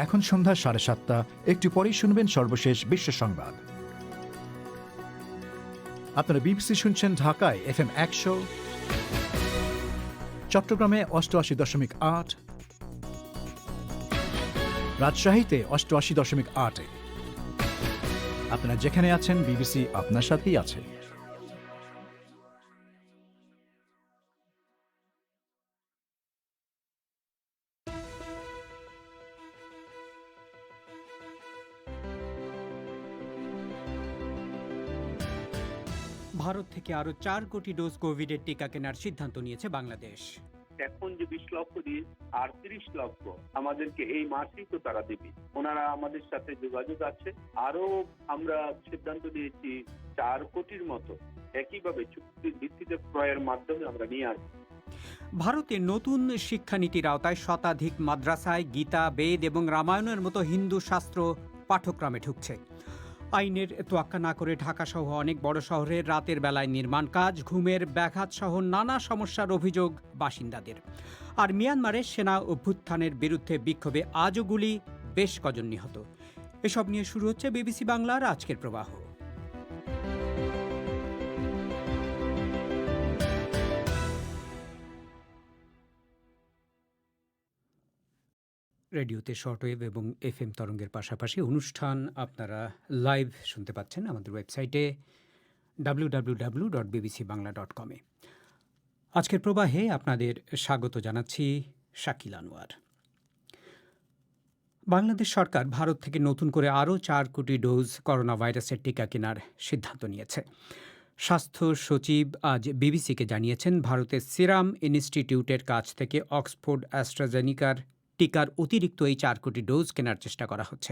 এখন সন্ধ্যা 7:30। একটু পরেই শুনবেন সর্বশেষ বিশ্ব সংবাদ। আপনারা বিবিসি শুনছেন ঢাকায় FM 100, চট্টগ্রামে 88.8, রাজশাহীতে 88.8। আপনারা যেখানে আছেন, বিবিসি আপনার সাথেই আছে। ভারত থেকে আরো 4 কোটি ডোজ কোভিডের টিকা কেনার সিদ্ধান্ত নিয়েছে বাংলাদেশ। এখন যে 20 লক্ষ দিয়ে আর 30 লক্ষ আমাদেরকে এই মাসেই তো তারা দেবে। ওনারা আমাদের সাথে যোগাযোগ আছে। আরো আমরা সিদ্ধান্ত নিয়েছি 4 কোটির মতো একইভাবে চুক্তির ভিত্তিতে ক্রয়ের মাধ্যমে আমরা নিয়ে আসবো। ভারতে নতুন শিক্ষানীতির আওতায় শতাধিক মাদ্রাসায় গীতা, বেদ এবং রামায়ণের মতো হিন্দু শাস্ত্র পাঠ্যক্রমে ঢুকছে। আইনের তোয়াক্কা না করে ঢাকাসহ অনেক বড় শহরের রাতের বেলায় নির্মাণ কাজ, ঘুমের ব্যাঘাত সহ নানা সমস্যার অভিযোগ বাসিন্দাদের। আর মিয়ানমারে সেনা অভ্যুত্থানের বিরুদ্ধে বিক্ষোভে আজও গুলি, বেশ কজন নিহত। এসব নিয়ে শুরু হচ্ছে বিবিসি বাংলার আজকের প্রবাহ। রেডিওতে শর্টওয়েভ এবং FM তরঙ্গের পাশাপাশি অনুষ্ঠান আপনারা লাইভ শুনতে পাচ্ছেন আমাদের ওয়েবসাইটে www.bbcbangla.com। আজকের প্রবাহে আপনাদের স্বাগত জানাচ্ছি শাকিল আনোয়ার। বাংলাদেশ সরকার ভারত থেকে নতুন করে আরও 4 কোটি ডোজ করোনা ভাইরাসের টিকা কেনার সিদ্ধান্ত নিয়েছে। স্বাস্থ্য সচিব আজ বিবিসিকে জানিয়েছেন, ভারতের সিরাম ইনস্টিটিউটের কাছ থেকে অক্সফোর্ড অ্যাস্ট্রাজেনিকার টিকার অতিরিক্ত এই 4 কোটি ডোজ কেনার চেষ্টা করা হচ্ছে।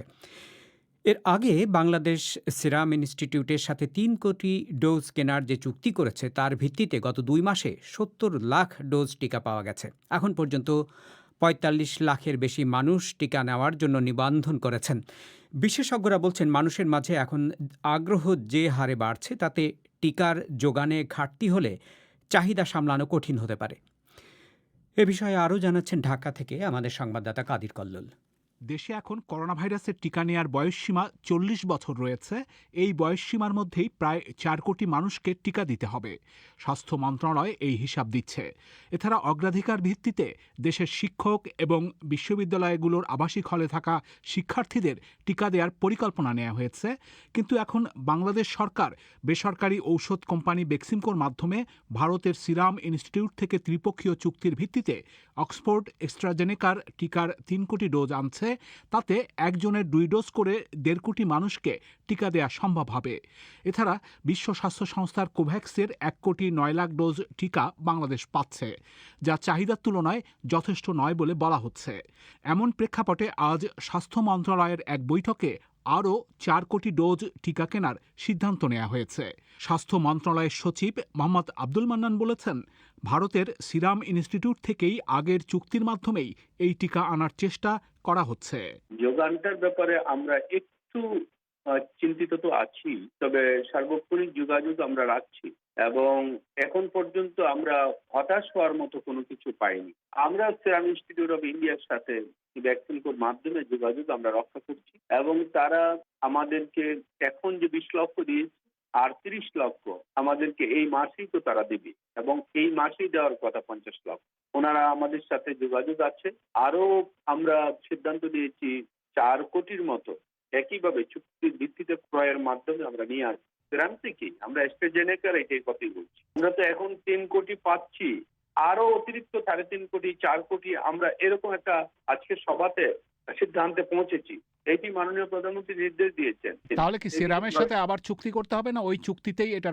এর আগে বাংলাদেশ সিরাম ইনস্টিটিউটের সাথে 3 কোটি ডোজ কেনার যে চুক্তি করেছে, তার ভিত্তিতে গত 2 মাসে 70 লাখ ডোজ টিকা পাওয়া গেছে। এখন পর্যন্ত 45 লাখের বেশি মানুষ টিকা নেওয়ার জন্য নিবন্ধন করেছেন। বিশেষজ্ঞরা বলছেন, মানুষের মাঝে এখন আগ্রহ যে হারে বাড়ছে, তাতে টিকার যোগানে ঘাটতি হলে চাহিদা সামলানো কঠিন হতে পারে। এ বিষয়ে আরও জানাচ্ছেন ঢাকা থেকে আমাদের সংবাদদাতা কাদির কল্লোল। দেশে এখন করোনা ভাইরাসের টিকা নেয়ার বয়সসীমা 40 বছর রয়েছে। এই বয়সসীমার মধ্যেই প্রায় 4 কোটি মানুষকে টিকা দিতে হবে। স্বাস্থ্য মন্ত্রণালয় এই হিসাব দিচ্ছে। এছাড়া অগ্রাধিকার ভিত্তিতে দেশের শিক্ষক এবং বিশ্ববিদ্যালয়গুলোর আবাসিক হলে থাকা শিক্ষার্থীদের টিকা দেওয়ার পরিকল্পনা নেওয়া হয়েছে। কিন্তু এখন বাংলাদেশ সরকার বেসরকারি ঔষধ কোম্পানি বেক্সিমকোর মাধ্যমে ভারতের সিরাম ইনস্টিটিউট থেকে ত্রিপক্ষীয় চুক্তির ভিত্তিতে অক্সফোর্ড অ্যাস্ট্রাজেনেকার টিকার 3 কোটি ডোজ আনছে। তাতে একজনের 2 ডোজ করে 1.5 কোটি মানুষকে টিকা দেওয়া সম্ভব হবে। এছাড়া বিশ্ব স্বাস্থ্য সংস্থার কোভ্যাক্সের 1 কোটি 9 লাখ ডোজ টিকা বাংলাদেশ পাচ্ছে, যা চাহিদার তুলনায় যথেষ্ট নয় বলে বলা হচ্ছে। এমন প্রেক্ষাপটে আজ স্বাস্থ্য মন্ত্রণালয়ের এক বৈঠকে আরও 4 কোটি ডোজ টিকা কেনার সিদ্ধান্ত নেওয়া হয়েছে। স্বাস্থ্য মন্ত্রণালয়ের সচিব মোহাম্মদ আব্দুল মান্নান বলেছেন, ভারতের সিরাম ইনস্টিটিউট থেকেই আগের চুক্তির মাধ্যমেই এই টিকা আনার চেষ্টা করা হচ্ছে। যোগানটার ব্যাপারে আমরা একটু চিন্তিত তো আছি, তবে সার্বক্ষণিক যোগাযোগ আমরা রাখছি এবং এখন পর্যন্ত আমরা হতাশ হওয়ার মতো কোনো কিছু পাইনি। আমরা সিরাম ইনস্টিটিউট অফ ইন্ডিয়ার সাথে ভ্যাকসিনকোর মাধ্যমে যোগাযোগ আমরা রক্ষা করছি এবং তারা আমাদেরকে এখন যে 20 লক্ষ দিয়েছে আর 30 লক্ষ আমাদেরকে এই মাসেই তো তারা দেবে এবং এই মাসেই দেওয়ার কথা 50 লক্ষ। ওনারা আমাদের সাথে যোগাযোগ আছে। আরো আমরা সিদ্ধান্ত নিয়েছি 4 কোটির মতো একইভাবে চুক্তির ভিত্তিতে ক্রয়ের মাধ্যমে আমরা নিয়ে আসবো। সিরাম থেকে আমরা অ্যাস্ট্রাজেনেকার এটাই কথাই বলছি। আমরা তো এখন 3 কোটি পাচ্ছি, আরো অতিরিক্ত 3.5 কোটি 4 কোটি আমরা এরকম একটা আজকে সভাতে সিদ্ধান্তে পৌঁছেছি। এটি মাননীয় প্রধানমন্ত্রী নির্দেশ দিয়েছেন। তাহলে কি সিরামের সাথে আবার চুক্তি করতে হবে না ওই চুক্তিতেই এটা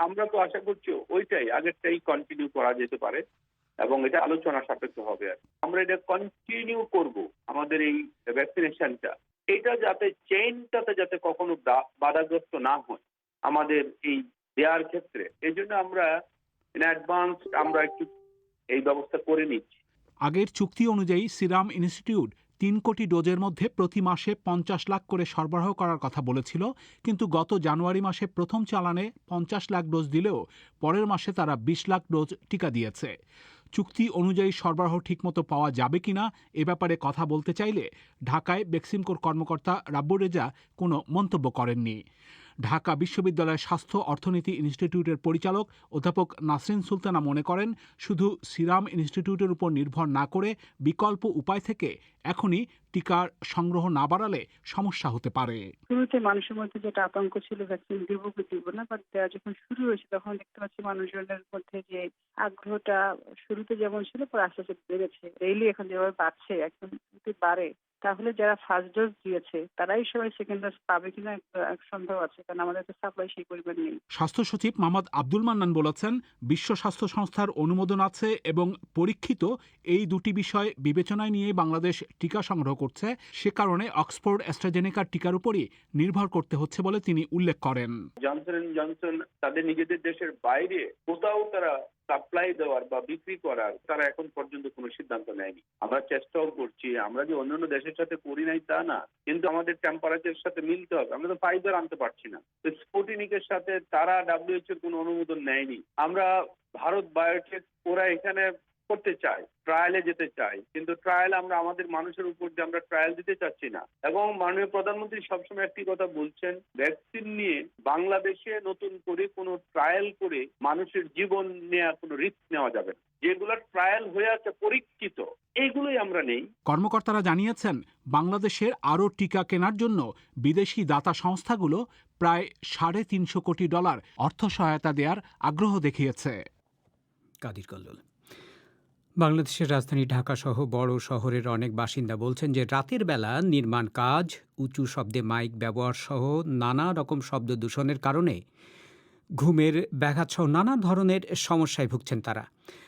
আমরা তো আশা করছি ওইটাই আগেরটাই কন্টিনিউ করা যেতে পারে এবং এটা আলোচনা সাপেক্ষ হবে। আমরা এটা কন্টিনিউ করব আমাদের এই ভ্যাকসিনেশনটা, এটা যাতে চেইনটাতে যাতে কখনো বাধাগ্রস্ত না হয় আমাদের এই দেওয়ার ক্ষেত্রে। এই জন্য আমরা ইন অ্যাডভান্স আমরা একটু এই ব্যবস্থা করে নিচ্ছি। আগের চুক্তি অনুযায়ী সিরাম ইনস্টিটিউট 3 কোটি ডোজের মধ্যে প্রতি মাসে 50 লাখ করে সরবরাহ করার কথা বলেছিল, কিন্তু গত জানুয়ারি মাসে প্রথম চালানে 50 লাখ ডোজ দিলেও পরের মাসে তারা 20 লাখ ডোজ টিকা দিয়েছে। চুক্তি অনুযায়ী সরবরাহ ঠিকমতো পাওয়া যাবে কিনা এ ব্যাপারে কথা বলতে চাইলে ঢাকায় বেক্সিমকোর কর্মকর্তা রাব্বুর রেজা কোনো মন্তব্য করেননি। ঢাকা বিশ্ববিদ্যালয়ের স্বাস্থ্য অর্থনীতি ইনস্টিটিউটের পরিচালক অধ্যাপক নাসরিন সুলতানা মনে করেন, শুধু সিরাম ইনস্টিটিউটের উপর নির্ভর না করে বিকল্প উপায় থেকে এখনই টিকার সংগ্রহ না বাড়ালে সমস্যা হতে পারে। শুরুতে মানুষের মধ্যে যেটা আতঙ্ক ছিল ভ্যাকসিন দিব কি দিব না, বাট দেওয়া যখন শুরু হয়েছে তখন দেখতে পাচ্ছি মানুষজনের মধ্যে যে আগ্রহটা শুরুতে যেমন ছিল পরে আস্তে আস্তে বেড়েছে। ডেইলি এখন যেভাবে বাড়ছে একদম যদি বাড়ে তাহলে যারা ফার্স্ট ডোজ দিয়েছে তারাই সবাই সেকেন্ড ডোজ পাবে কিনা এক সন্দেহ আছে, কারণ আমাদের তো সাপ্লাই সেই পরিমাণ নেই। স্বাস্থ্য সচিব মোহাম্মদ আব্দুল মান্নান বলেছেন, বিশ্ব স্বাস্থ্য সংস্থার অনুমোদন আছে এবং পরীক্ষিত এই দুটি বিষয় বিবেচনায় নিয়ে বাংলাদেশ টিকা সংগ্রহ করছে। সে কারণে অক্সফোর্ড অ্যাস্ট্রাজেনেকার টিকার উপরই নির্ভর করতে হচ্ছে বলে তিনি উল্লেখ করেন। জনসন এন্ড জনসন তাদের নিজেদের দেশের বাইরে কোথাও তারা সাপ্লাই দেওয়ার বা বিক্রি করার তারা এখন পর্যন্ত কোনো সিদ্ধান্ত নেয়নি। আমরা চেষ্টাও করছি, আমরা যে অন্যান্য দেশের সাথে করি নাই তা না, কিন্তু আমাদের টেম্পারেচারের সাথে মিলতে হবে। আমরা তো ফাইজার আনতে পারছি না, তো স্পুটনিকের সাথে তারা WHO এর কোনো অনুমোদন নেয়নি। আমরা ভারত বায়োটেক ওরা এখানে করতে চাই, ট্রায়ালে যেতে চাই, কিন্তু ট্রায়াল আমরা আমাদের মানুষের উপর যে আমরা ট্রায়াল দিতে চাচ্ছি না। এবং মাননীয় প্রধানমন্ত্রী সবসময় একটি কথা বলছেন, ভ্যাকসিন নিয়ে বাংলাদেশে নতুন করে কোনো ট্রায়াল করে মানুষের জীবন নেওয়ার কোনো রিস্ক নেওয়া যাবে না। যেগুলো ট্রায়াল হয়ে আছে পরীক্ষিত, এইগুলোই আমরা নেই। কর্মকর্তারা জানিয়েছেন, বাংলাদেশের আরও টিকা কেনার জন্য বিদেশি দাতা সংস্থাগুলো প্রায় $350 কোটি অর্থ সহায়তা দেওয়ার আগ্রহ দেখিয়েছে। কাদির কল্লোল। বাংলাদেশের রাজধানী ঢাকাসহ বড় শহরের অনেক বাসিন্দা বলছেন যে রাতের বেলা নির্মাণ কাজ, উঁচু শব্দে মাইক ব্যবহার সহ নানা রকম শব্দ দূষণের কারণে ঘুমের ব্যাঘাতসহ নানা ধরনের সমস্যায় ভুগছেন তারা।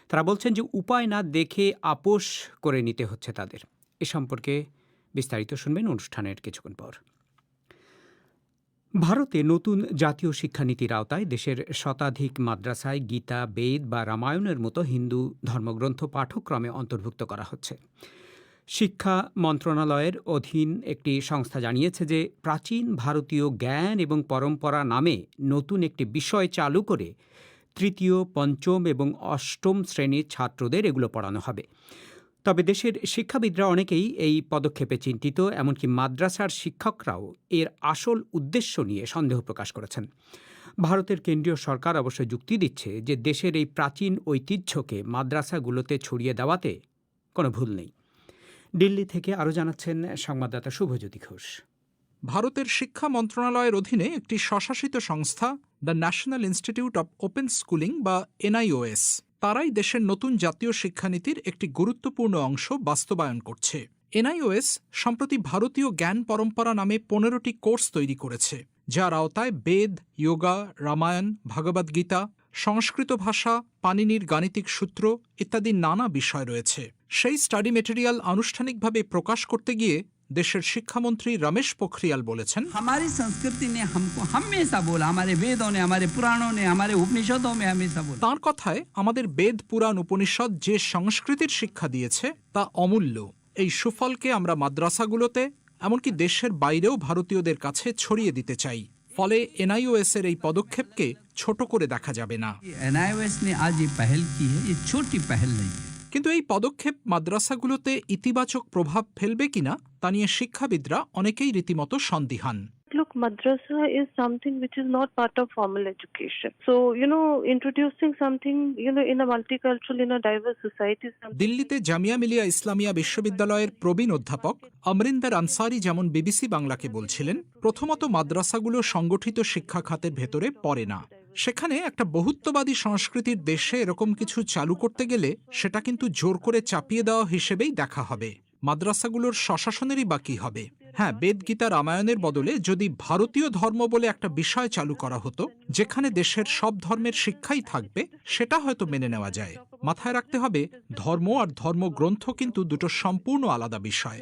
তারা বলছেন যে উপায় না দেখে আপোষ করে নিতে হচ্ছে তাদের। এ সম্পর্কে বিস্তারিত শুনবেন অনুষ্ঠানের কিছুক্ষণ পর। ভারতে নতুন জাতীয় শিক্ষানীতির আওতায় দেশের শতাধিক মাদ্রাসায় গীতা, বেদ বা রামায়ণের মতো হিন্দু ধর্মগ্রন্থ পাঠ্যক্রমে অন্তর্ভুক্ত করা হচ্ছে। শিক্ষা মন্ত্রণালয়ের অধীন একটি সংস্থা জানিয়েছে যে প্রাচীন ভারতীয় জ্ঞান এবং পরম্পরা নামে নতুন একটি বিষয় চালু করে তৃতীয়, পঞ্চম এবং অষ্টম শ্রেণীর ছাত্রদের এগুলো পড়ানো হবে। তবে দেশের শিক্ষাবিদরা অনেকেই এই পদক্ষেপে চিন্তিত, এমনকি মাদ্রাসার শিক্ষকরাও এর আসল উদ্দেশ্য নিয়ে সন্দেহ প্রকাশ করেছেন। ভারতের কেন্দ্রীয় সরকার অবশ্য যুক্তি দিচ্ছে যে দেশের এই প্রাচীন ঐতিহ্যকে মাদ্রাসাগুলোতে ছড়িয়ে দেওয়াতে কোনো ভুল নেই। দিল্লি থেকে আরও জানাচ্ছেন সংবাদদাতা শুভজ্যোতি ঘোষ। ভারতের শিক্ষা মন্ত্রণালয়ের অধীনে একটি স্বশাসিত সংস্থা the national institute of open schooling বা NIOS, তারাই দেশের নতুন জাতীয় শিক্ষানীতির একটি গুরুত্বপূর্ণ অংশ বাস্তবায়ন করছে। NIOS সম্প্রতি ভারতীয় জ্ঞান পরম্পরা নামে 15টি কোর্স তৈরি করেছে, যার আওতায় বেদ, যোগা, রামায়ণ, ভগবদ্গীতা, সংস্কৃত ভাষা, পাণিনির গাণিতিক সূত্র ইত্যাদি নানা বিষয় রয়েছে। সেই স্টাডি মেটেরিয়াল আনুষ্ঠানিকভাবে প্রকাশ করতে গিয়ে দেশের শিক্ষামন্ত্রী রমেশ পোখরিয়াল বলেছেন, हमारी संस्कृति ने हमको हमेशा बोला, हमारे वेदों ने, हमारे पुराणों ने, हमारे उपनिषदों में हमेशा बोला। তাঁর কথায় আমাদের বেদ, পুরাণ, উপনিষদ যে সংস্কৃতির শিক্ষা দিয়েছে তা অমূল্য। এই সুফলকে আমরা মাদ্রাসাগুলোতে এমনকি দেশের বাইরেও ভারতীয়দের কাছে ছড়িয়ে দিতে চাই। ফলে NIOS এর এই পদক্ষেপকে ছোট করে দেখা যাবে না। NIOS ने आज ये पहल की है, ये छोटी पहल नहीं है। কিন্তু এই পদক্ষেপ মাদ্রাসাগুলোতে ইতিবাচক প্রভাব ফেলবে কিনা তা নিয়ে শিক্ষাবিদরা অনেকেই রীতিমতো সন্দিহান। Look, madrasa is something which is not part of formal education. So, introducing something, in a multicultural, in a diverse society. দিল্লিতে জামিয়া মিলিয়া ইসলামিয়া বিশ্ববিদ্যালয়ের প্রবীণ অধ্যাপক অমরিন্দর আনসারি যেমন BBC বাংলাকে বলছিলেন, প্রথমত মাদ্রাসাগুলো সংগঠিত শিক্ষা খাতের ভেতরে পড়ে না। সেখানে একটা বহুত্ববাদী সংস্কৃতির দেশে এরকম কিছু চালু করতে গেলে সেটা কিন্তু জোর করে চাপিয়ে দেওয়া হিসেবেই দেখা হবে। মাদ্রাসাগুলোর স্বশাসনেরই বাকি হবে। হ্যাঁ, বেদ, গীতা, রামায়ণের বদলে যদি ভারতীয় ধর্ম বলে একটা বিষয় চালু করা হতো, যেখানে দেশের সব ধর্মের শিক্ষাই থাকবে, সেটা হয়তো মেনে নেওয়া যায়। মাথায় রাখতে হবে, ধর্ম আর ধর্মগ্রন্থ কিন্তু দুটো সম্পূর্ণ আলাদা বিষয়।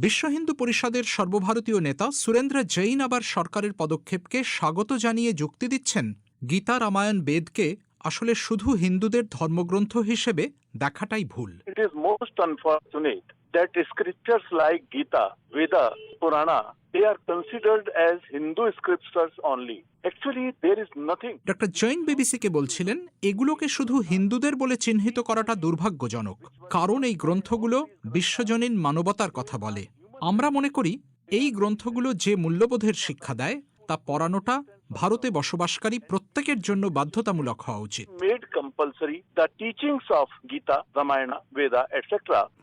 বিশ্ব হিন্দু পরিষদের সর্বভারতীয় নেতা সুরেন্দ্র জৈন আবার সরকারের পদক্ষেপকে স্বাগত জানিয়ে যুক্তি দিচ্ছেন, গীতা, রামায়ণ, বেদকে আসলে শুধু হিন্দুদের ধর্মগ্রন্থ হিসেবে দেখাটাই ভুল। It is most unfortunate that scriptures like Gita, Veda, Purana, they are considered as Hindu scriptures only. Actually, there is nothing. Doctor Jain বিবিসিকে বলছিলেন, এগুলোকে শুধু হিন্দুদের বলে চিহ্নিত করাটা দুর্ভাগ্যজনক, কারণ এই গ্রন্থগুলো বিশ্বজনীন মানবতার কথা বলে। আমরা মনে করি এই গ্রন্থগুলো যে মূল্যবোধের শিক্ষা দেয় তা পড়ানোটা ভারতে বসবাসকারী প্রত্যেকের জন্য বাধ্যতামূলক হওয়া উচিত। Made compulsory the teachings of Gita, Ramayana, Veda, etc.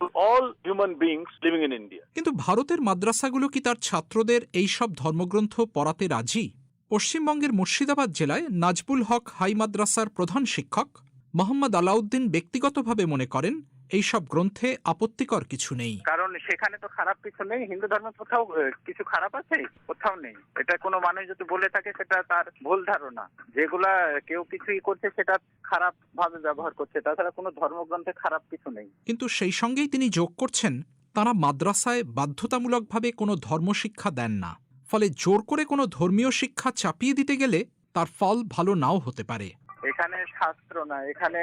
to all human beings living in India. কিন্তু ভারতের মাদ্রাসাগুলো কি তার ছাত্রদের এই সব ধর্মগ্রন্থ পড়াতে রাজি? পশ্চিমবঙ্গের মুর্শিদাবাদ জেলায় নাজবুল হক হাই মাদ্রাসার প্রধান শিক্ষক মোহাম্মদ আলাউদ্দিন ব্যক্তিগতভাবে মনে করেন এইসব গ্রন্থে আপত্তিকর কিছু নেই। কারণ সেখানে তো খারাপ কিছু নেই, হিন্দু ধর্মে কোথাও কিছু খারাপ আছে? কোথাও নেই। এটা কোনো মানুষ যদি বলে থাকে সেটা তার ভুল ধারণা। যেগুলা কেউ কিছুই করছে সেটা খারাপ ভাবে ব্যবহার করছে, তাছাড়া কোনো ধর্মগ্রন্থে খারাপ কিছু নেই। কিন্তু সেই সঙ্গেই তিনি যোগ করছেন, তারা মাদ্রাসায় বাধ্যতামূলকভাবে কোনো ধর্মশিক্ষা দেন না, ফলে জোর করে কোনো ধর্মীয় শিক্ষা চাপিয়ে দিতে গেলে তার ফল ভালো নাও হতে পারে। এখানে শাস্ত্র না, এখানে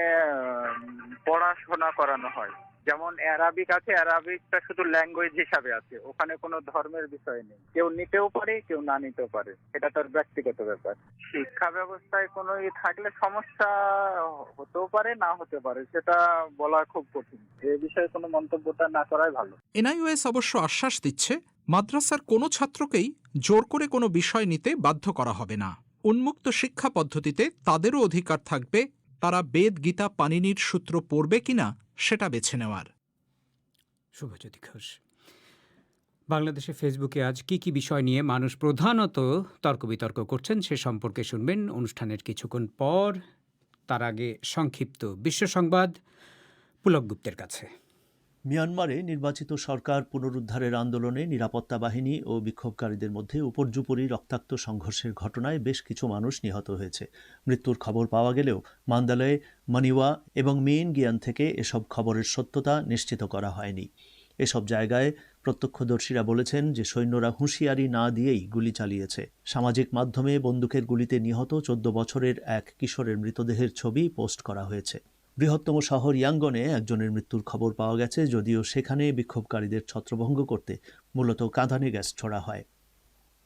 পড়াশোনা করানো হয়। যেমন অ্যারাবিক আছে, অ্যারাবিকটা শুধু ল্যাঙ্গুয়েজ হিসাবে আছে, ওখানে কোনো ধর্মের বিষয় নেই। কেউ নিতেও পারে, কেউ না নিতেও পারে, এটা তার ব্যক্তিগত ব্যাপার। শিক্ষা ব্যবস্থায় কোনো থাকলে সমস্যা হতেও পারে, না হতে পারে, সেটা বলা খুব কঠিন। এ বিষয়ে কোনো মন্তব্যটা না করাই ভালো। এনআইওএস অবশ্য আশ্বাস দিচ্ছে, মাদ্রাসার কোনো ছাত্রকেই জোর করে কোনো বিষয় নিতে বাধ্য করা হবে না। উন্মুক্ত শিক্ষা পদ্ধতিতে তাদেরও অধিকার থাকবে তারা বেদ, গীতা, পাণিনির সূত্র পড়বে কিনা সেটা বেছে নেওয়ার। শুভজ্যোতি ঘোষ। বাংলাদেশে ফেসবুকে আজ কি কি বিষয় নিয়ে মানুষ প্রধানত তর্ক বিতর্ক করছেন সে সম্পর্কে শুনবেন অনুষ্ঠানের কিছুক্ষণ পর। তার আগে সংক্ষিপ্ত বিশ্ব সংবাদ পুলক গুপ্তের কাছে। মিয়ানমারে নির্বাচিত সরকার পুনরুদ্ধারের আন্দোলনে নিরাপত্তা বাহিনী ও বিক্ষোভকারীদের মধ্যে উপর্যুপরি রক্তাক্ত সংঘর্ষের ঘটনায় বেশ কিছু মানুষ নিহত হয়েছে। মৃত্যুর খবর পাওয়া গেলেও মান্দালয়, মানিওয়া এবং মেইনগিয়ান থেকে এসব খবরের সত্যতা নিশ্চিত করা হয়নি। এসব জায়গায় প্রত্যক্ষদর্শীরা বলেছেন যে সৈন্যরা হুঁশিয়ারি না দিয়েই গুলি চালিয়েছে। সামাজিক মাধ্যমে বন্দুকের গুলিতে নিহত 14 বছরের এক কিশোরের মৃতদেহের ছবি পোস্ট করা হয়েছে। বৃহত্তম শহর ইয়াঙ্গনে একজনের মৃত্যুর খবর পাওয়া গেছে, যদিও সেখানে বিক্ষোভকারীদের ছত্রভঙ্গ করতে মূলত কাঁদানে গ্যাস ছোড়া হয়।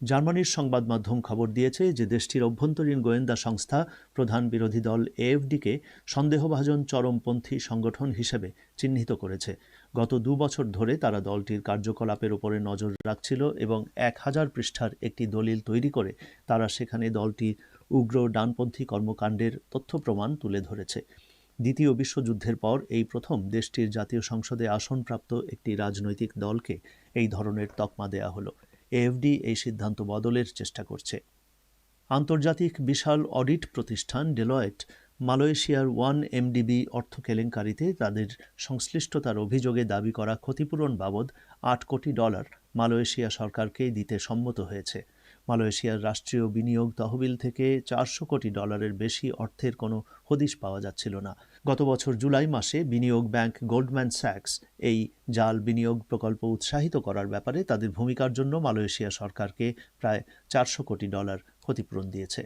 জার্মানির সংবাদ মাধ্যম খবর দিয়েছে যে দেশটির অভ্যন্তরীণ গোয়েন্দা সংস্থা প্রধান বিরোধী দল এএফডিকে সন্দেহভাজন চরমপন্থী সংগঠন হিসেবে চিহ্নিত করেছে। গত 2 বছর ধরে তারা দলটির কার্যকলাপের উপরে নজর রাখছিল এবং 1000 পৃষ্ঠার একটি দলিল তৈরি করে তারা সেখানে দলটির উগ্র ডানপন্থী কর্মকাণ্ডের তথ্য প্রমাণ তুলে ধরেছে। দ্বিতীয় বিশ্বযুদ্ধের পর এই প্রথম দেশটির জাতীয় সংসদে আসনপ্রাপ্ত একটি রাজনৈতিক দলকে এই ধরনের তকমা দেয়া হলো। এএফডি এই সিদ্ধান্ত বদলের চেষ্টা করছে। আন্তর্জাতিক বিশাল অডিট প্রতিষ্ঠান ডেলয়েট মালয়েশিয়ার 1MDB অর্থ কেলেঙ্কারিতে তাদের সংশ্লিষ্টতার অভিযোগে দাবি করা ক্ষতিপূরণ বাবদ $8 কোটি মালয়েশিয়া সরকারকে দিতে সম্মত হয়েছে। মালয়েশিয়ার রাষ্ট্রীয় বিনিয়োগ তহবিল থেকে $400 কোটি বেশি অর্থের কোনো হদিশ পাওয়া যাচ্ছিল না। গত বছর জুলাই মাসে বিনিয়োগ ব্যাংক গোল্ডম্যান স্যাক্স এই জাল বিনিয়োগ প্রকল্প উৎসাহিত করার ব্যাপারে তাদের ভূমিকার জন্য মালয়েশিয়া সরকারকে প্রায় $400 কোটি ক্ষতিপূরণ দিয়েছে।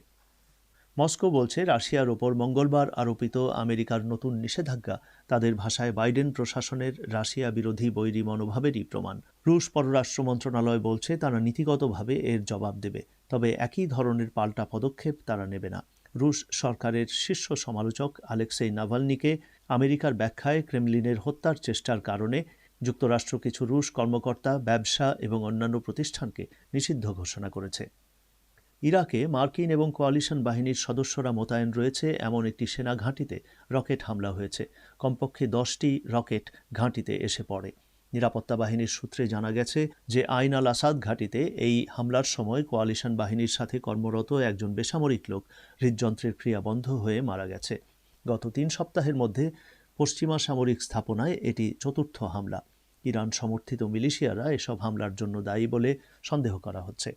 মস্কো বলছে রাশিয়ার ওপর মঙ্গলবার আরোপিত আমেরিকার নতুন নিষেধাজ্ঞা তাদের ভাষায় বাইডেন প্রশাসনের রাশিয়া বিরোধী বৈরী মনোভাবেরই প্রমাণ। রুশ পররাষ্ট্র মন্ত্রণালয় বলছে তারা নীতিগতভাবে এর জবাব দেবে, তবে একই ধরনের পাল্টা পদক্ষেপ তারা নেবে না। রুশ সরকারের শীর্ষ সমালোচক আলেক্সেই নাভালনিকে আমেরিকার ব্যাখ্যায় ক্রেমলিনের হত্যার চেষ্টার কারণে যুক্তরাষ্ট্র কিছু রুশ কর্মকর্তা, ব্যবসা এবং অন্যান্য প্রতিষ্ঠানকে নিষিদ্ধ ঘোষণা করেছে। ইরাকে মার্কিন এবং কোয়ালিশন বাহিনীর সদস্যরা মোতায়েন রয়েছে এমন একটি সেনা ঘাঁটিতে রকেট হামলা হয়েছে। কমপক্ষে 10টি রকেট ঘাঁটিতে এসে পড়ে। নিরাপত্তা বাহিনীর সূত্রে জানা গেছে যে আইন আল আসাদ ঘাঁটিতে এই হামলার সময় কোয়ালিশন বাহিনীর সাথে কর্মরত একজন বেসামরিক লোক হৃদযন্ত্রের ক্রিয়া বন্ধ হয়ে মারা গেছে। গত 3 সপ্তাহের মধ্যে পশ্চিমা সামরিক স্থাপনায় এটি 4র্থ হামলা। ইরান সমর্থিত মিলিশিয়ারা এসব হামলার জন্য দায়ী বলে সন্দেহ করা হচ্ছে।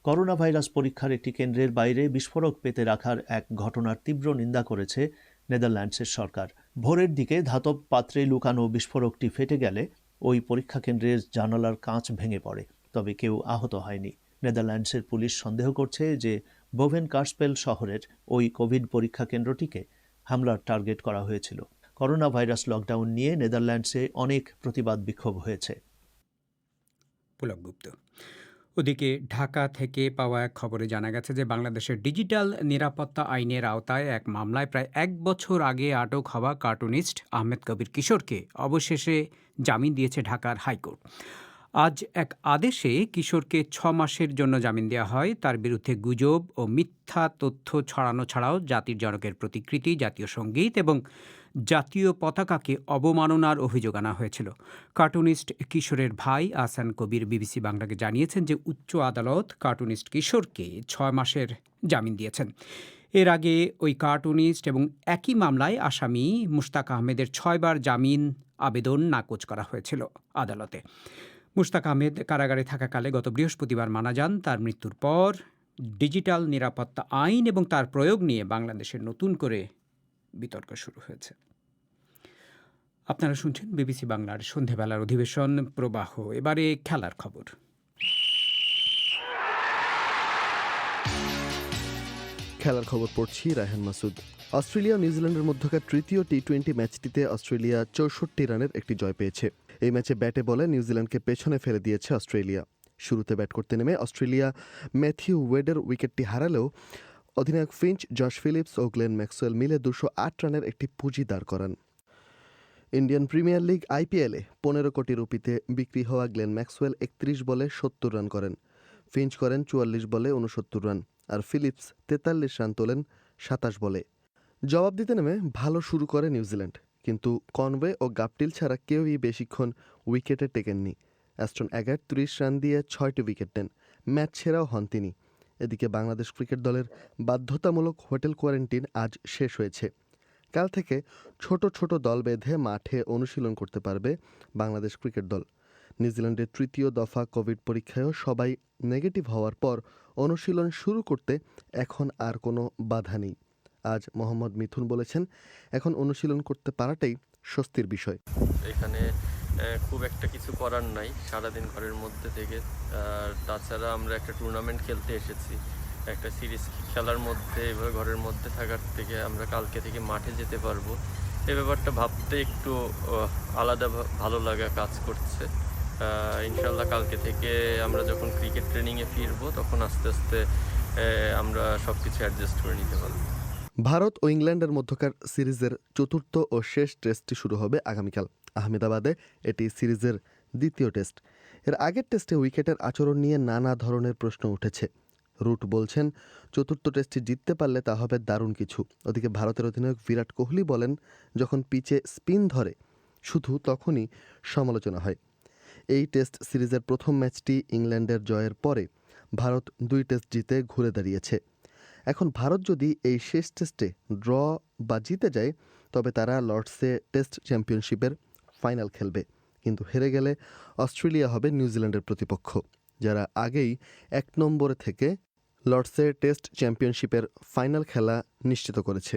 করোনা ভাইরাস পরীক্ষার একটি কেন্দ্রের বাইরে বিস্ফোরক পেতে রাখার এক ঘটনার তীব্র নিন্দা করেছে নেদারল্যান্ডসের সরকার। ভোরের দিকে ধাতব পাত্রে লুকানো বিস্ফোরকটি ফেটে গেলে ওই পরীক্ষা কেন্দ্রের জানালার কাঁচ ভেঙে পড়ে, তবে কেউ আহত হয়নি। নেদারল্যান্ডসের পুলিশ সন্দেহ করছে যে বোভেন কার্সপেল শহরের ওই কোভিড পরীক্ষা কেন্দ্রটিকে হামলার টার্গেট করা হয়েছিল। করোনা ভাইরাস লকডাউন নিয়ে নেদারল্যান্ডসে অনেক প্রতিবাদ বিক্ষোভ হয়েছে। পুলক গুপ্ত। ওদিকে ঢাকা থেকে পাওয়া এক খবরে জানা গেছে যে বাংলাদেশের ডিজিটাল নিরাপত্তা আইনের আওতায় এক মামলায় প্রায় 1 বছর আগে আটক হওয়া কার্টুনিস্ট আহমেদ কবির কিশোরকে অবশেষে জামিন দিয়েছে ঢাকার হাইকোর্ট। আজ এক আদেশে কিশোরকে 6 মাসের জন্য জামিন দেওয়া হয়। তার বিরুদ্ধে গুজব ও মিথ্যা তথ্য ছড়ানো ছাড়াও জাতির জনকের প্রতিকৃতি, জাতীয় সঙ্গীত এবং জাতীয় পতাকাকে অবমাননার অভিযোগ আনা হয়েছিল। কার্টুনিস্ট কিশোরের ভাই আহসান কবির বিবিসি বাংলাকে জানিয়েছেন যে উচ্চ আদালত কার্টুনিস্ট কিশোরকে 6 মাসের জামিন দিয়েছেন। এর আগে ওই কার্টুনিস্ট এবং একই মামলায় আসামি মুশতাক আহমেদের 6 বার জামিন আবেদন নাকচ করা হয়েছিল আদালতে। মুশতাক আহমেদ কারাগারে থাকাকালে গত বৃহস্পতিবার মারা যান। তার মৃত্যুর পর ডিজিটাল নিরাপত্তা আইন এবং তার প্রয়োগ নিয়ে বাংলাদেশের নতুন করে বিতর্ক শুরু হয়েছে। আপনারা শুনছেন বিবিসি বাংলার সন্ধেবেলার অধিবেশন প্রবাহ। এবারে খেলার খবর। খেলার খবর পড়ছি রায়হান মাসুদ। অস্ট্রেলিয়া ও নিউজিল্যান্ডের মধ্যকার তৃতীয় টি-20 ম্যাচটিতে অস্ট্রেলিয়া 64 রানের একটি জয় পেয়েছে। এই ম্যাচে ব্যাটে বলে নিউজিল্যান্ডকে পেছনে ফেলে দিয়েছে অস্ট্রেলিয়া। শুরুতে ব্যাট করতে নেমে অস্ট্রেলিয়া ম্যাথিউ ওয়েডের উইকেটটি হারালেও অধিনায়ক ফিঞ্চ, জশ ফিলিপস ও গ্লেন ম্যাক্সওয়েল মিলে 208 রানের একটি পুঁজি দাঁড় করান। ইন্ডিয়ান প্রিমিয়ার লিগ IPL-এ 15 কোটি রুপিতে বিক্রি হওয়া গ্লেন ম্যাক্সওয়েল 31 বলে 70 রান করেন। ফিঞ্চ করেন 44 বলে 69 রান, আর ফিলিপস 43 রান তোলেন 27 বলে। জবাব দিতে নেমে ভালো শুরু করে নিউজিল্যান্ড, কিন্তু কনওয়ে ও গাপটিল ছাড়া কেউই বেশিক্ষণ উইকেটে টেকেননি। অ্যাস্টন এগার 30 রান দিয়ে 6টি উইকেট নেন। ম্যাচ সেরাও হন তিনি। এদিকে বাংলাদেশ ক্রিকেট দলের বাধ্যতামূলক হোটেল কোয়ারেন্টিন আজ শেষ হয়েছে। কাল থেকে ছোট ছোট দল বেঁধে মাঠে অনুশীলন করতে পারবে বাংলাদেশ ক্রিকেট দল। নিউজিল্যান্ডের তৃতীয় দফা কোভিড পরীক্ষায়ও সবাই নেগেটিভ হওয়ার পর অনুশীলন শুরু করতে এখন আর কোনো বাধা নেই। আজ মোহাম্মদ মিথুন বলেছেন, এখন অনুশীলন করতে পারাটাই স্বস্তির বিষয়। এখানে খুব একটা কিছু করার নাই, সারাদিন ঘরের মধ্যে থেকে। আর তাছাড়া আমরা একটা টুর্নামেন্ট খেলতে এসেছি, একটা সিরিজ খেলার মধ্যে এভাবে ঘরের মধ্যে থাকার থেকে আমরা কালকে থেকে মাঠে যেতে পারবো, এই ব্যাপারটা ভাবতে একটু আলাদা ভালো লাগা কাজ করছে। ইনশাল্লাহ কালকে থেকে আমরা যখন ক্রিকেট ট্রেনিংয়ে ফিরবো তখন আস্তে আস্তে আমরা সব কিছু অ্যাডজাস্ট করে নিতে পারবো। ভারত ও ইংল্যান্ডের মধ্যকার সিরিজের চতুর্থ ও শেষ টেস্টটি শুরু হবে আগামীকাল আহমেদাবাদে। এটি সিরিজের দ্বিতীয় টেস্ট। এর আগের টেস্টে উইকেটের আচরণ নিয়ে নানা ধরনের প্রশ্ন উঠেছে। রুট বলছেন, চতুর্থ টেস্টটি জিততে পারলে তা হবে দারুণ কিছু। ওদিকে ভারতের অধিনায়ক বিরাট কোহলি বলেন, যখন পিচে স্পিন ধরে শুধু তখনই সমালোচনা হয়। এই টেস্ট সিরিজের প্রথম ম্যাচটি ইংল্যান্ডের জয়ের পরে ভারত 2 টেস্ট জিতে ঘুরে দাঁড়িয়েছে। এখন ভারত যদি এই শেষ টেস্টে ড্র বা জিতে যায় তবে তারা লর্ডসে টেস্ট চ্যাম্পিয়নশিপের ফাইনাল খেলবে, কিন্তু হেরে গেলে অস্ট্রেলিয়া হবে নিউজিল্যান্ডের প্রতিপক্ষ, যারা আগেই 1 নম্বরে থেকে লর্ডসে টেস্ট চ্যাম্পিয়নশিপের ফাইনাল খেলা নিশ্চিত করেছে।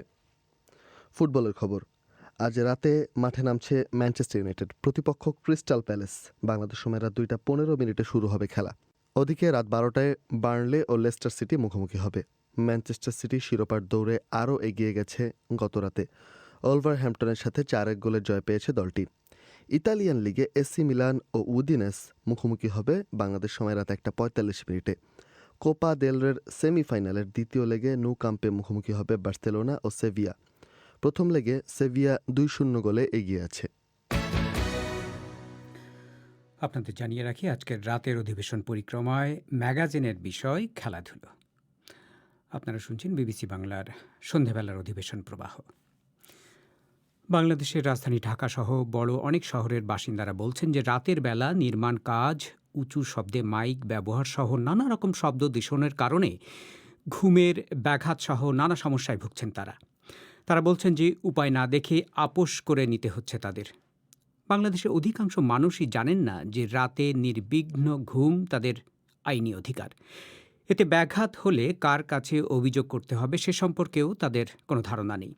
ফুটবলের খবর। আজ রাতে মাঠে নামছে ম্যানচেস্টার ইউনাইটেড, প্রতিপক্ষ ক্রিস্টাল প্যালেস। বাংলাদেশ সময় রাত 2:15 শুরু হবে খেলা। ওদিকে রাত 12টায় বার্নলে ও লেস্টার সিটি মুখোমুখি হবে। ম্যানচেস্টার সিটি শিরোপার দৌড়ে আরও এগিয়ে গেছে গতরাতে। ওলভারহ্যাম্পটনের সাথে 4-1 গোলের জয় পেয়েছে দলটি। ইতালিয়ান লিগে এসি মিলান ও উদিনেস মুখোমুখি হবে বাংলাদেশ সময় রাত 1:45। কোপা দেল রের সেমিফাইনালের দ্বিতীয় লেগে ন্যু কাম্পে মুখোমুখি হবে বার্সেলোনা ও সেভিয়া। প্রথম লেগে সেভিয়া 2-0 গোলে এগিয়ে আছে। আপনাদের জানিয়ে রাখি, আজকের রাতের অধিবেশন পরিক্রমায় ম্যাগাজিনের বিষয় খেলাধুলো। আপনারা শুনছেন বিবিসি বাংলার সন্ধেবেলার অধিবেশন প্রবাহ। বাংলাদেশের রাজধানী ঢাকাসহ বড় অনেক শহরের বাসিন্দারা বলছেন যে রাতের বেলা নির্মাণ কাজ, উঁচু শব্দে মাইক ব্যবহার সহ নানা রকম শব্দ দূষণের কারণে ঘুমের ব্যাঘাত সহ নানা সমস্যায় ভুগছেন তারা বলছেন যে উপায় না দেখে আপোষ করে নিতে হচ্ছে তাদের। বাংলাদেশের অধিকাংশ মানুষই জানেন না যে রাতে নির্বিঘ্ন ঘুম তাদের আইনি অধিকার। এতে ব্যাঘাত হলে কার কাছে অভিযোগ করতে হবে সে সম্পর্কেও তাদের কোনো ধারণা নেই।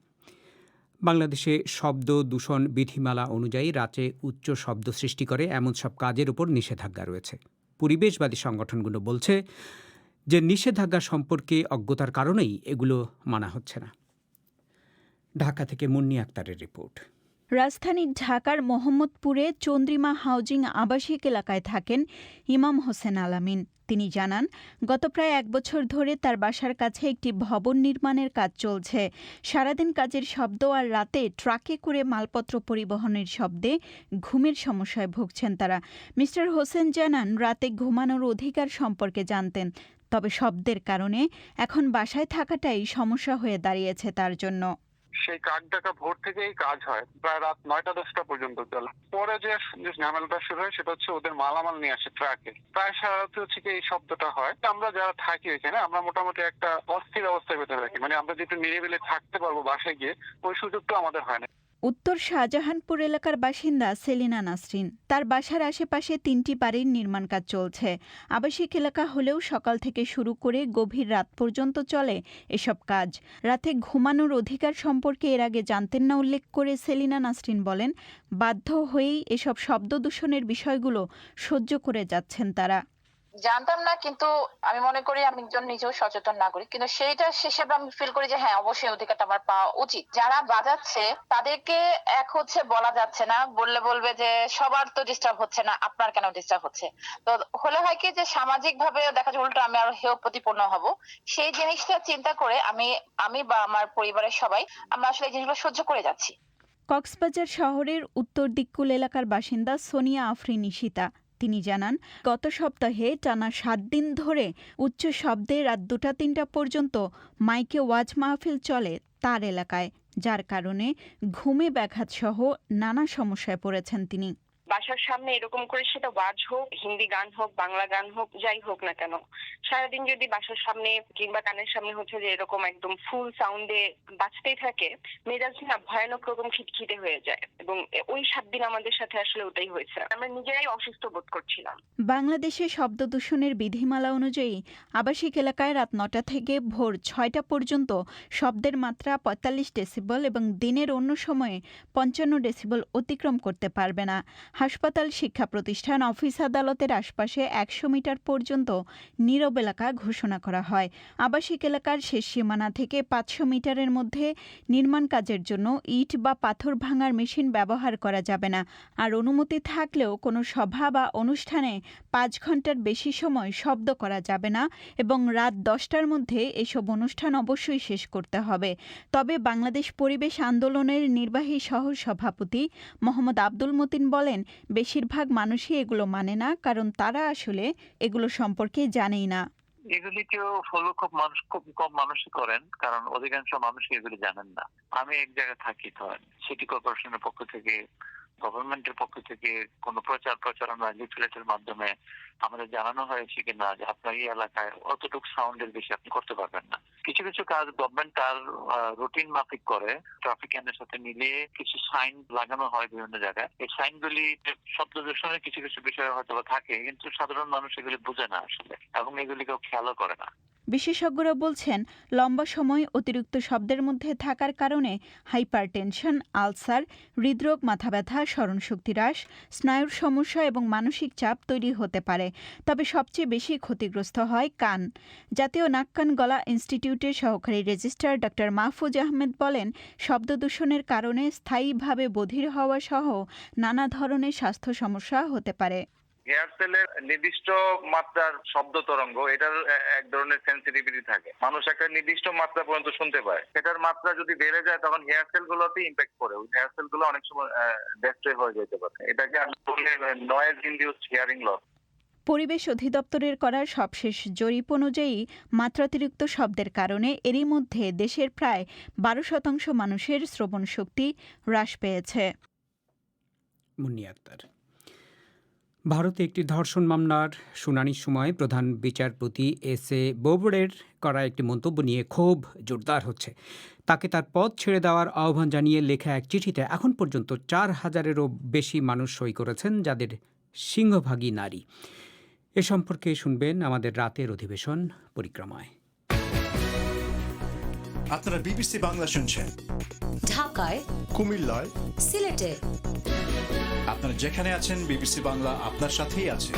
বাংলাদেশে শব্দ দূষণ বিধিমালা অনুযায়ী রাতে উচ্চ শব্দ সৃষ্টি করে এমন সব কাজের উপর নিষেধাজ্ঞা রয়েছে। পরিবেশবাদী সংগঠনগুলো বলছে যে নিষেধাজ্ঞা সম্পর্কে অজ্ঞতার কারণেই এগুলো মানা হচ্ছে না। ঢাকা থেকে মুন্নি আক্তারের রিপোর্ট। রাজধানী ঢাকার মোহাম্মদপুরে চন্দ্রিমা হাউজিং আবাসিক এলাকায় থাকেন ইমাম হোসেন আলামিন। তিনি জানান, গত প্রায় 1 বছর ধরে তার বাসার কাছে একটি ভবন নির্মাণের কাজ চলছে। সারাদিন কাজের শব্দ আর রাতে ট্রাকে করে মালপত্র পরিবহনের শব্দে ঘুমের সমস্যায় ভুগছেন তারা। মিস্টার হোসেন জানান, রাতে ঘুমানোর অধিকার সম্পর্কে জানতেন, তবে শব্দের কারণে এখন বাসায় থাকাটাই সমস্যা হয়ে দাঁড়িয়েছে তার জন্য। সেই কাকডাকা ভোর থেকেই কাজ হয়, প্রায় রাত 9টা-10টা পর্যন্ত চলে। পরে যে ঝামেলাটা শুরু হয় সেটা হচ্ছে ওদের মালামাল নিয়ে আসে ট্রাকে। প্রায় সারা রাতে হচ্ছে কি এই শব্দটা হয়। আমরা যারা থাকি এখানে আমরা মোটামুটি একটা অস্থির অবস্থার ভেতরে থাকি, মানে আমরা যেটা নিরিবিলি থাকতে পারবো বাসায় গিয়ে, ওই সুযোগটা আমাদের হয় না। উত্তর শাহজাহানপুর এলাকার বাসিন্দা সেলিনা নাসরিন। তার বাসার আশেপাশে 3টি বাড়ির নির্মাণ কাজ চলছে। আবাসিক এলাকা হলেও সকাল থেকে শুরু করে গভীর রাত পর্যন্ত চলে এসব কাজ। রাতে ঘুমানোর অধিকার সম্পর্কে এর আগে জানতেন না উল্লেখ করে সেলিনা নাসরিন বলেন, বাধ্য হয়েই এসব শব্দ দূষণের বিষয়গুলো সহ্য করে যাচ্ছেন তারা। জানতাম না, কিন্তু আমি মনে করি আমি একজন নিজেও সচেতন নাগরিক, কিন্তু সেইটা হিসেবে আমি ফিল করি যে হ্যাঁ, অবশ্যই অধিকারটা আমার পাওয়া উচিত। যারা বাজাচ্ছে তাদেরকে এক হচ্ছে বলা যাচ্ছে না, বললে বলবে যে সবার তো ডিস্টার্ব হচ্ছে না, আপনার কেন ডিস্টার্ব হচ্ছে। তো হলে হয় কি যে সামাজিক ভাবে দেখা যায় উল্টো আমি আরো হেয় প্রতিপন্ন হব। সেই জিনিসটা চিন্তা করে আমি বা আমার পরিবারের সবাই আমরা আসলে এই জিনিসগুলো সহ্য করে যাচ্ছি। কক্সবাজার শহরের উত্তর দিককুল এলাকার বাসিন্দা সোনিয়া আফরিন ইশিতা। তিনি জানান, গত সপ্তাহে টানা 7 দিন ধরে উচ্চ শব্দে রাত 2টা-3টা পর্যন্ত মাইকে ওয়াজ মাহফিল চলে তার এলাকায়, যার কারণে ঘুমে ব্যাঘাত সহ নানা সমস্যায় পড়েছেন তিনি। বাসার সামনে এরকম করে সেটা ওয়াজ হোক, হিন্দি গান হোক, বাংলা গান হোক, যাই হোক না কেন, সারাদিন যদি বাসার সামনে কিংবা কানের সামনে হচ্ছে যে এরকম একদম ফুল সাউন্ডে বাজতেই থাকে, মেজাজ না ভয়ানক রকম খিটখিটে হয়ে যায়। এবং ওই 7 দিন আমাদের সাথে আসলে ওটাই হয়েছে। আমরা নিজেরাই অসুস্থ বোধ করছিলাম। বাংলাদেশে শব্দ দূষণের বিধিমালা অনুযায়ী আবাসিক এলাকায় রাত 9টা থেকে ভোর 6টা পর্যন্ত শব্দের মাত্রা 45 ডেসিবল এবং দিনের অন্য সময়ে 55 ডেসিবল অতিক্রম করতে পারবে না। হাসপাতাল, শিক্ষা প্রতিষ্ঠান, অফিস আদালতের আশপাশে 100 মিটার পর্যন্ত নীরব এলাকা ঘোষণা করা হয়। আবাসিক এলাকার শেষ সীমানা থেকে 500 মিটারের মধ্যে নির্মাণ কাজের জন্য ইট বা পাথর ভাঙার মেশিন ব্যবহার করা যাবে না। আর অনুমতি থাকলেও কোনো সভা বা অনুষ্ঠানে 5 ঘন্টার বেশি সময় শব্দ করা যাবে না এবং রাত 10টার মধ্যে এসব অনুষ্ঠান অবশ্যই শেষ করতে হবে। তবে বাংলাদেশ পরিবেশ আন্দোলনের নির্বাহী সহ সভাপতি মোহাম্মদ আব্দুল মতিন বলেন, বেশিরভাগ মানুষই এগুলো মানে না, কারণ তারা আসলে এগুলো সম্পর্কে জানেই না। এগুলি কেউ ফলো খুব কম মানুষই করেন, কারণ অধিকাংশ মানুষই এগুলি জানেন না। আমি এক জায়গায় থাকি, ধরেন সিটি কর্পোরেশনের পক্ষ থেকে, গভর্নমেন্টের পক্ষ থেকে কোনো প্রচারণা লিফলেটের মাধ্যমে আমাদের জানানো হয়েছে কিনা যে আপনার এই এলাকায় অতটুকু সাউন্ডের বেশি আপনি করতে পারবেন না। কিছু কিছু কাজ গভর্নমেন্ট তার রুটিন মাফিক করে, ট্রাফিক আইনের সাথে মিলিয়ে কিছু সাইন লাগানো হয় বিভিন্ন জায়গায়। এই সাইনগুলি শব্দ দূষণের কিছু কিছু বিষয় হয়তো থাকে, কিন্তু সাধারণ মানুষ এগুলি বুঝে না আসলে, এবং এগুলি কেউ খেয়ালও করে না। বিশেষজ্ঞরা বলছেন, লম্বা সময় অতিরিক্ত শব্দের মধ্যে থাকার কারণে হাইপারটেনশন, আলসার, হৃদরোগ, মাথা ব্যথা, স্মরণশক্তি হ্রাস, স্নায়ুর সমস্যা এবং মানসিক চাপ তৈরি হতে পারে। তবে সবচেয়ে বেশি ক্ষতিগ্রস্ত হয় কান। জাতীয় নাক কান গলা ইনস্টিটিউটের সহকারী রেজিস্ট্রার ডক্টর মাহফুজ আহমেদ বলেন, শব্দ দূষণের কারণে স্থায়ীভাবে বধির হওয়া সহ নানা ধরনের স্বাস্থ্য সমস্যা হতে পারে। হেয়ারসেলের নির্দিষ্ট মাত্রার শব্দ তরঙ্গ, এটার এক ধরনের সেন্সিটিভিটি থাকে। মানুষ একটা নির্দিষ্ট মাত্রা পর্যন্ত শুনতে পায়। সেটার মাত্রা যদি বেড়ে যায় তখন হেয়ারসেল গুলোতে ইম্প্যাক্ট পড়ে। ওই হেয়ারসেল গুলো অনেক সময় ডেস্ট্রয় হয়ে যেতে পারে। এটাকে আমরা বলি নয়েজ ইনডিউসড হিয়ারিং লস। পরিবেশ অধিদপ্তরের করা সবশেষ জরিপ অনুযায়ী মাত্রাতিরিক্ত শব্দের কারণে এরই মধ্যে দেশের প্রায় 12% মানুষের শ্রবণ শক্তি হ্রাস পেয়েছে। মুন্নি আক্তার। ভারতে একটি ধর্ষণ মামলার শুনানির সময় প্রধান বিচারপতি এস.এ. বোবড়ের করা একটি মন্তব্য নিয়ে ক্ষোভ জোরদার হচ্ছে। তাকে তার পদ ছেড়ে দেওয়ার আহ্বান জানিয়ে লেখা এক চিঠিতে এখন পর্যন্ত 4000-এরও বেশি মানুষ সই করেছেন, যাদের সিংহভাগই নারী। এ সম্পর্কে শুনবেন আমাদের রাতের অধিবেশন পরিক্রমায়। আপনারা বিবিসি বাংলা শুনছেন ঢাকায়, কুমিল্লায়, সিলেটে। আপনারা যেখানে আছেন বিবিসি বাংলা আপনার সাথেই আছে।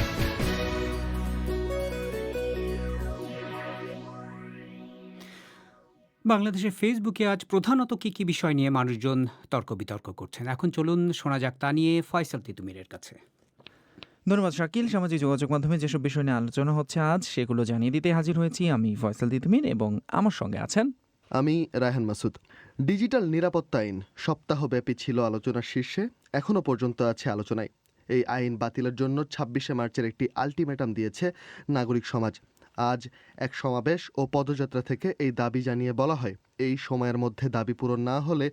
বাংলাদেশের ফেসবুকে আজ প্রধানত কি বিষয় নিয়ে মানুষজন তর্ক বিতর্ক করছেন, এখন চলুন শোনা যাক তা নিয়ে ফয়সাল তিতুমিরের কাছে। ধন্যবাদ শাকিল। সামাজিক যোগাযোগ মাধ্যমে যেসব বিষয় নিয়ে আলোচনা হচ্ছে আজ সেগুলো জানিয়ে দিতে হাজির হয়েছি আমি ফয়সাল তিতুমির, এবং আমার সঙ্গে আছেন আমি রায়হান মাসুদ। ডিজিটাল নিরাপত্তা আইন সপ্তাহব্যাপী ছিল আলোচনার শীর্ষে, এখনও পর্যন্ত আছে আলোচনায়। এই আইন বাতিলের জন্য ২৬শে মার্চের একটি আলটিমেটাম দিয়েছে নাগরিক সমাজ। আজ এক সমাবেশ ও পদযাত্রা থেকে এই দাবি জানিয়ে বলা হয়, এই সময়ের মধ্যে দাবি পূরণ না হলে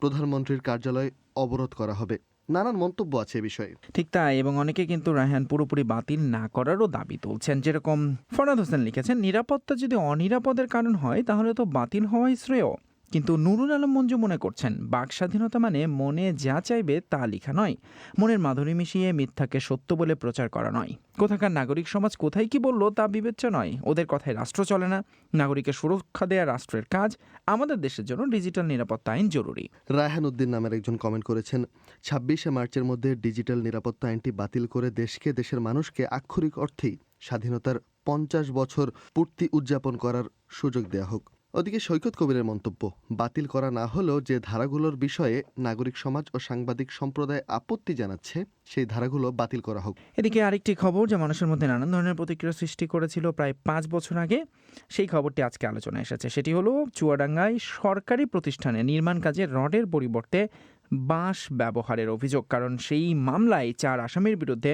প্রধানমন্ত্রীর কার্যালয় অবরোধ করা হবে। নানান মন্তব্য আছে এ বিষয়ে। ঠিক তাই, এবং অনেকে কিন্তু রায়হান পুরোপুরি বাতিল না করারও দাবি তুলছেন। যেরকম ফরহাদ হোসেন লিখেছেন, নিরাপত্তা যদি অনিরাপদের কারণ হয় তাহলে তো বাতিল হওয়াই শ্রেয়। কিন্তু নুরুল আলম মঞ্জু মনে করছেন, বাক স্বাধীনতা মানে মনে যা চাইবে তা লেখা নয়, মনের মাধুরী মিশিয়ে মিথ্যাকে সত্য বলে প্রচার করা নয়। কোথাকার নাগরিক সমাজ কোথায় কি বলল তা বিবেচ্য নয়, ওদের কথায় রাষ্ট্র চলে না। নাগরিকের সুরক্ষা দেয়া রাষ্ট্রের কাজ, আমাদের দেশের জন্য ডিজিটাল নিরাপত্তা আইন জরুরি। রায়হান উদ্দিন নামের একজন কমেন্ট করেছেন, ২৬শে মার্চের মধ্যে ডিজিটাল নিরাপত্তা আইনটি বাতিল করে দেশকে, দেশের মানুষকে আক্ষরিক অর্থেই স্বাধীনতার ৫০ বছর পূর্তি উদযাপন করার সুযোগ দেয়া হোক। ওদিকে সৈকত কবিরের মন্তব্য, বাতিল করা না হলেও যে ধারাগুলোর বিষয়ে নাগরিক সমাজ ও সাংবাদিক সম্প্রদায় আপত্তি জানাচ্ছে সেই ধারাগুলো বাতিল করা হোক। এদিকে আরেকটি খবর যা মানুষের মধ্যে নানান ধরনের প্রতিক্রিয়া সৃষ্টি করেছিল প্রায় ৫ বছর আগে, সেই খবরটি আজকে আলোচনায় এসেছে। সেটি হলো চুয়াডাঙ্গায় সরকারি প্রতিষ্ঠানে নির্মাণ কাজে রডের পরিবর্তে বাঁশ ব্যবহারের অভিযোগ। কারণ সেই মামলায় ৪ আসামির বিরুদ্ধে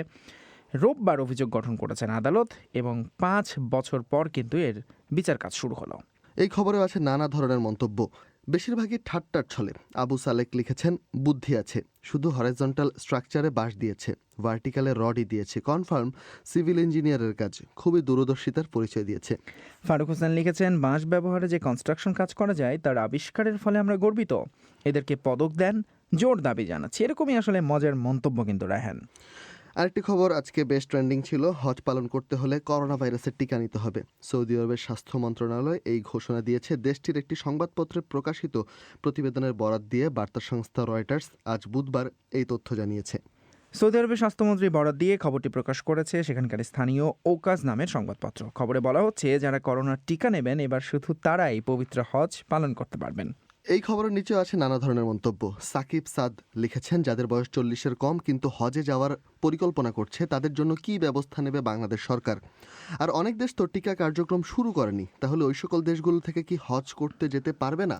রোববার অভিযোগ গঠন করেছেন আদালত, এবং ৫ বছর পর কিন্তু এর বিচার কাজ শুরু হলো। এই খবরেও আছে নানা ধরনের মন্তব্য, বেশিরভাগই ঠাট্টার ছলে। আবু সালেক লিখেছেন, বুদ্ধি আছে, শুধু হরাইজন্টাল স্ট্রাকচারে বাঁশ দিয়েছে, ভার্টিক্যালে রডই দিয়েছে, কনফার্ম সিভিল ইঞ্জিনিয়ারের কাজ, খুবই দূরদর্শিতার পরিচয় দিয়েছে। ফারুক হোসেন লিখেছেন, বাঁশ ব্যবহারে যে কনস্ট্রাকশন কাজ করা যায় তার আবিষ্কারের ফলে আমরা গর্বিত, এদেরকে পদক দেন, জোর দাবি জানাচ্ছি। এরকমই আসলে মজার মন্তব্য কিন্তু রায়হান। আরেকটি খবর আজকে বেশ ট্রেন্ডিং ছিল, হজ পালন করতে হলে করোনা ভাইরাসের টিকা নিতে হবে। সৌদি আরবের স্বাস্থ্য মন্ত্রণালয় এই ঘোষণা দিয়েছে দেশটির একটি সংবাদপত্রে প্রকাশিত প্রতিবেদনের বরাত দিয়ে বার্তা সংস্থা রয়টার্স আজ বুধবার এই তথ্য জানিয়েছে। সৌদি আরবের স্বাস্থ্যমন্ত্রী বরাত দিয়ে খবরটি প্রকাশ করেছে সেখানকার স্থানীয় ওকাজ নামের সংবাদপত্র। খবরে বলা হচ্ছে, যারা করোনার টিকা নেবেন এবার শুধু তারাই পবিত্র হজ পালন করতে পারবেন। এই খবরের নিচে আছে নানা ধরনের মন্তব্য। সাকিব সাদ লিখেছেন, যাদের বয়স ৪০-এর কম কিন্তু হজে যাওয়ার পরিকল্পনা করছে তাদের জন্য কি ব্যবস্থা নেবে বাংলাদেশ সরকার? আর অনেক দেশ তো টিকা কার্যক্রম শুরু করেনি, তাহলে ওই সকল দেশগুলো থেকে কি হজ করতে যেতে পারবে না?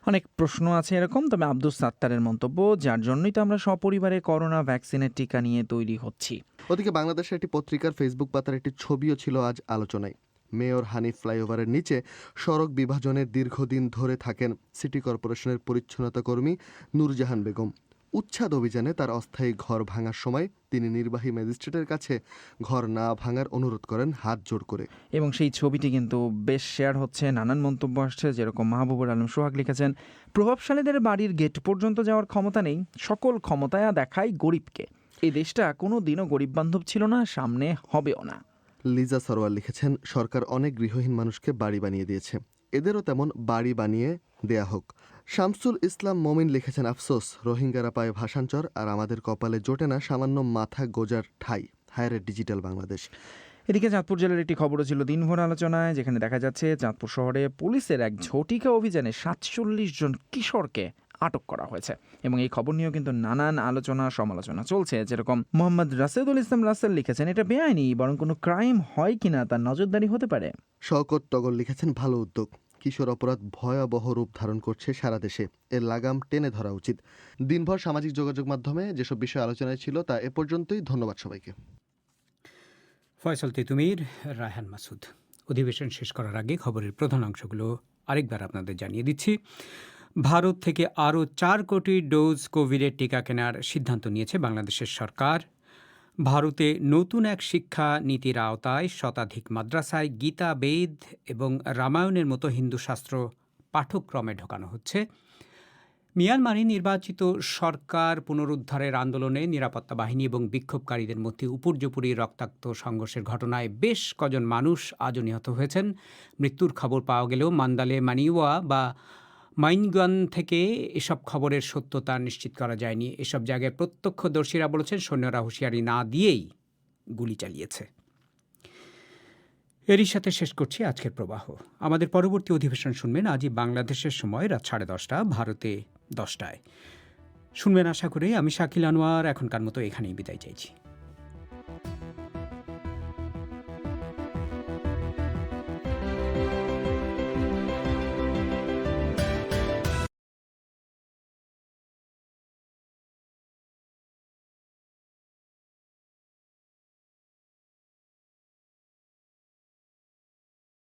অনেক প্রশ্ন আছে এরকম। তবে আব্দুস সাত্তারের মন্তব্য, যার জন্যই তো আমরা সপরিবারে করোনা ভ্যাকসিনের টিকা নিয়ে তৈরি হচ্ছি। ওদিকে বাংলাদেশের একটি পত্রিকার ফেসবুক পাতার একটি ছবিও ছিল আজ আলোচনায়। মেয়র হানিফ ফ্লাইওভারের নিচে সড়ক বিভাজনে দীর্ঘদিন ধরে থাকেন সিটি কর্পোরেশনের পরিচ্ছন্নতা কর্মী নূরজাহান বেগম। উচ্ছেদ অভিযানে তার অস্থায়ী ঘর ভাঙার সময় তিনি নির্বাহী ম্যাজিস্ট্রেটের কাছে ঘর না ভাঙার অনুরোধ করেন হাত জোর করে। এবং সেই ছবিটি কিন্তু বেশ শেয়ার হচ্ছে, নানান মন্তব্য আসছে। যেরকম মাহবুবুর আলম সোহাগ লিখেছেন, প্রভাবশালীদের বাড়ির গেট পর্যন্ত যাওয়ার ক্ষমতা নেই, সকল ক্ষমতায় দেখায় গরিবকে। এই দেশটা কোনো দিনও গরিব বান্ধব ছিল না, সামনে হবেও না। লিজা সরওয়ার লিখেছেন, সরকার অনেক গৃহহীন মানুষকে বাড়ি বানিয়ে দিয়েছে, এদেরও তেমন বাড়ি বানিয়ে দেয়া হোক। শামসুল ইসলাম মমিন লিখেছেন, আফসোস রোহিঙ্গারা পায় ভাষাঞ্চর আর আমাদের কপালে জোটে না সামান্য মাথা গোজার ঠাই। হায়রে ডিজিটাল বাংলাদেশ। এদিকে চাঁদপুর জেলার একটি খবরও ছিল দিনভর আলোচনায়, যেখানে দেখা যাচ্ছে চাঁদপুর শহরে পুলিশের এক ঝটিকা অভিযানে ৪৭ জন কিশোরকে আটক করা হয়েছে। এবং এই খবর নিয়েও কিন্তু নানান আলোচনা সমালোচনা চলছে। যেরকম মোহাম্মদ রাশেদুল ইসলাম রাসেল লিখেছেন, এটা বেআইনি, বরং কোনো ক্রাইম হয় কিনা তার নজরদারি হতে পারে। শওকত টগর লিখেছেন, ভালো উদ্যোগ, কিশোর অপরাধ ভয়াবহ রূপ ধারণ করছে সারা দেশে, এর লাগাম টেনে ধরা উচিত। দিনভর সামাজিক যোগাযোগ মাধ্যমে যেসব বিষয় আলোচনায় ছিল তা এ পর্যন্তই। ধন্যবাদ সবাইকে। ফয়সাল তিতুমির, রায়হান মাসুদ। অধিবেশন শেষ করার আগে খবরের প্রধান অংশগুলো আরেকবার আপনাদের জানিয়ে দিচ্ছি। ভারত থেকে আরও ৪ কোটি ডোজ কোভিডের টিকা কেনার সিদ্ধান্ত নিয়েছে বাংলাদেশের সরকার। ভারতে নতুন এক শিক্ষা নীতির আওতায় শতাধিক মাদ্রাসায় গীতা, বেদ এবং রামায়ণের মতো হিন্দু শাস্ত্র পাঠ্যক্রমে ঢোকানো হচ্ছে। মিয়ানমারে নির্বাচিত সরকার পুনরুদ্ধারের আন্দোলনে নিরাপত্তা বাহিনী এবং বিক্ষোভকারীদের মধ্যে উপর্যুপরি রক্তাক্ত সংঘর্ষের ঘটনায় বেশ কজন মানুষ আজও নিহত হয়েছেন। মৃত্যুর খবর পাওয়া গেলেও মান্দালে, মানিওয়া বা মাইনগান থেকে এসব খবরের সত্যতা নিশ্চিত করা যায়নি। এসব জায়গায় প্রত্যক্ষদর্শীরা বলেছেন সৈন্যরা হুঁশিয়ারি না দিয়েই গুলি চালিয়েছে। এরই সাথে শেষ করছি আজকের প্রবাহ। আমাদের পরবর্তী অধিবেশন শুনবেন আজই বাংলাদেশের সময় রাত 10:30, ভারতে 10টায়। শুনবেন আশা করি। আমি শাকিল আনোয়ার এখনকার মতো এখানেই বিদায় চাইছি।